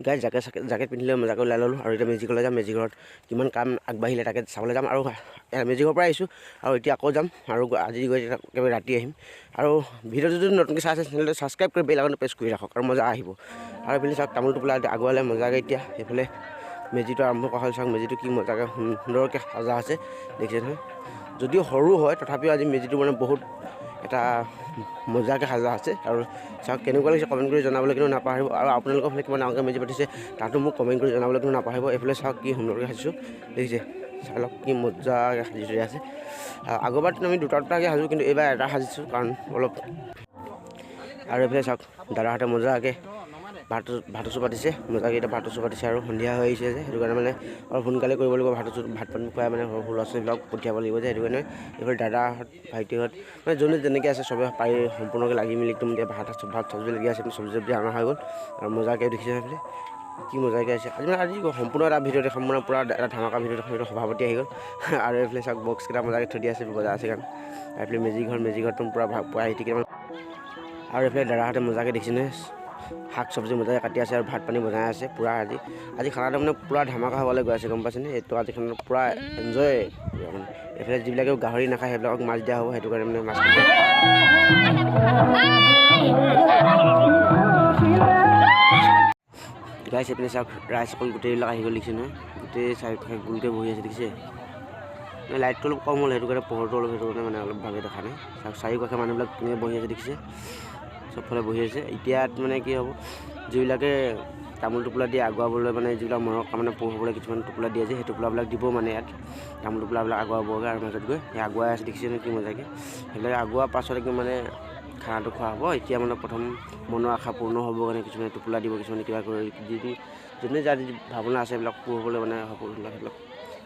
Guys jacket পিন্ধিলে মজাকৈ ওলাই ল'লোঁ আৰু এতিয়া মেজিকলৈ যাম। মেজিঘৰত কিমান কাম আগবাঢ়িলে তাকে চাবলৈ যাম আৰু মেজিঘৰৰ পৰা আহিছোঁ আৰু এতিয়া আকৌ যাম আৰু আজি গৈ একেবাৰে ৰাতি আহিম। আৰু ভিডিঅ'টো যদি নতুনকৈ চাই আছে চেনেলটো ছাবস্ক্ৰাইব কৰি বেল আইকনটো প্ৰেছ কৰি ৰাখক আৰু মজা আহিব। আৰু এইফালে চাওক তামোল টোপোলা আগুৱালে মজাকৈ এতিয়া এইফালে মেজিটো আৰম্ভ কৰা হ'ল। চাওক মেজিটো কি মজাকৈ সুন্দৰকৈ সজা আছে দেখিছে নহয়। যদিও সৰু হয় তথাপিও আজি মেজিটো মানে বহুত এটা মজাকৈ সাজা আছে। আৰু চাওক কেনেকুৱা লাগিছে কমেণ্ট কৰি জনাবলৈ কিন্তু নাপাহৰিব। আৰু আপোনালোকৰ ফালে কিমান ডাঙৰকৈ মেজি পাতিছে তাতো মোক কমেণ্ট কৰি জনাবলৈ কিন্তু নাপাহৰিব। এইফালে চাওক কি সুন্দৰকৈ সাজিছোঁ দেখিছে। চাই লওক কি মজাকৈ সাজি থৈ আছে। আগৰবাৰতো আমি দুটাকৈ সাজোঁ কিন্তু এইবাৰ এটা সাজিছোঁ কাৰণ অলপ। আৰু এইফালে চাওক দাদাহঁতে মজাকৈ ভাতচু পাতিছে মজাকৈ এতিয়া ভাতচু পাতিছে আৰু সন্ধিয়া হৈ আহিছে যে সেইটো কাৰণে মানে অলপ সোনকালে কৰিব লাগিব। ভাত পানী খুৱাই মানে সৰু ল'ৰা ছোৱালীবিলাক পঠিয়াব লাগিব যে সেইটো কাৰণে এইফালে দাদাহঁত ভাইটিহঁত মানে যোনে যেনেকৈ আছে চবে পাৰি সম্পূৰ্ণকৈ লাগি মেলি একদম এতিয়া ভাত চব্জি লাগি আছে। চব্জি অনা হৈ গ'ল আৰু মজাকৈ দেখিছে সেইফালে কি মজাকৈ আছে। আজি সম্পূৰ্ণ এটা ভিডিঅ' দেখাম মানে পূৰা এটা ধামাকা ভিডিঅ' দেখাম। এইটো সভাপতি আহি গ'ল আৰু এইফালে চাওক বক্সকেইটা মজাকৈ থৈ দিয়া আছে বজাৰ আছে কাৰণ এইফালে মেজিঘৰটো পূৰা আহি কেইটামান। আৰু এইফালে দাদাহঁতে মজাকৈ দেখিছেনে শাক চব্জি মজাকৈ কাটি আছে আৰু ভাত পানী বনাই আছে পূৰা। আজি খানাটো মানে পূৰা ধামাকা হ'বলৈ গৈ আছে গম পাইছেনে। এইটো আজি খানাটো পূৰা এনজয় মানে। এইফালে যিবিলাকে গাহৰি নাখায় সেইবিলাকক মাছ দিয়া হ'ব সেইটো কাৰণে মানে মাছ গাইছ। এইপিনে চাওক ৰাইজ অকল গোটেইবিলাক আহি গ'ল দেখিছে নহয়। গোটেই চাৰিওকাষে গোলকৈ বহি আছে দেখিছে। লাইটটো অলপ কম হ'ল সেইটো কাৰণে পোহৰটো অলপ সেইটো কাৰণে মানে অলপ ভালকৈ দেখা নাই। চাওক চাৰিওকাষে মানুহবিলাক কেনেকৈ বহি আছে দেখিছে। চবফালে বহি আছে। এতিয়াত মানে কি হ'ব যিবিলাকে তামোল টোপোলা দিয়ে আগুৱাবলৈ মানে যিবিলাক মৰক মানে পোহবলৈ কিছুমান টোপোলা দিয়ে যে সেই টোপোলাবিলাক দিব মানে ইয়াত তামোল টোপোলাবিলাক আগুৱাবগৈ আৰু মাজত গৈ সেই আগুৱাই আছে দেখিছে কি মজাকৈ। সেইবিলাক আগুৱাৰ পাছত একদম মানে খানাটো খোৱা হ'ব। এতিয়া মানে প্ৰথম মনৰ আশা পূৰ্ণ হ'ব কাৰণে কিছুমানে টোপোলা দিব কিছুমানে কিবা কৰি যোনে যাৰ ভাৱনা আছে সেইবিলাক পোহবলৈ মানে সকলোবিলাক সেইবিলাক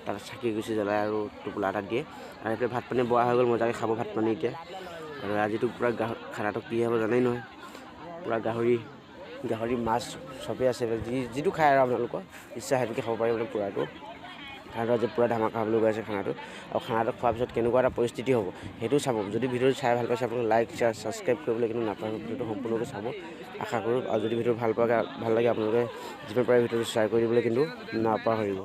তাত চাকি গুচি জ্বলাই আৰু টোপোলা এটা দিয়ে। আৰু এইফালে ভাত পানী বোৱা হৈ গ'ল মজাকৈ খাব ভাত পানী এতিয়া। আৰু আজিতো পূৰা খানাটো কি হ'ব জানেই নহয়। পূৰা গাহৰি মাছ চবেই আছে যিটো খায় আৰু আপোনালোকৰ ইচ্ছা সেইটোকে খাব পাৰিব মানে পূৰাটো। খানাটো আজি পূৰা ধামাকা হ'বলৈ গৈ আছে খানাটো। আৰু খানাটো খোৱাৰ পিছত কেনেকুৱা এটা পৰিস্থিতি হ'ব সেইটো চাব। যদি ভিডিঅ'টো চাই ভাল পাইছে আপোনালোকে লাইক শ্বেয়াৰ ছাবস্ক্ৰাইব কৰিবলৈ কিন্তু নাপাহৰিব। ভিডিঅ'টো সম্পূৰ্ণকৈ চাব আশা কৰোঁ। আৰু যদি ভিডিঅ'টো ভাল লাগে আপোনালোকে যিমান পাৰে ভিডিঅ'টো শ্বেয়াৰ কৰি দিবলৈ কিন্তু নাপাহৰিব।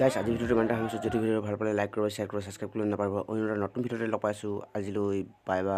গাইছ আজি ভিডিঅ'টো ইমানটা ভাবিছোঁ। যদি ভিডিঅ'টো ভাল পালে লাইক কৰিব শ্বেয়াৰ কৰিব ছাবস্ক্ৰাইব কৰিবলৈ নাপাহৰিব। অন্য এটা নতুন ভিডিঅ'তে লগ পাইছোঁ। আজিলৈ বাই বাই।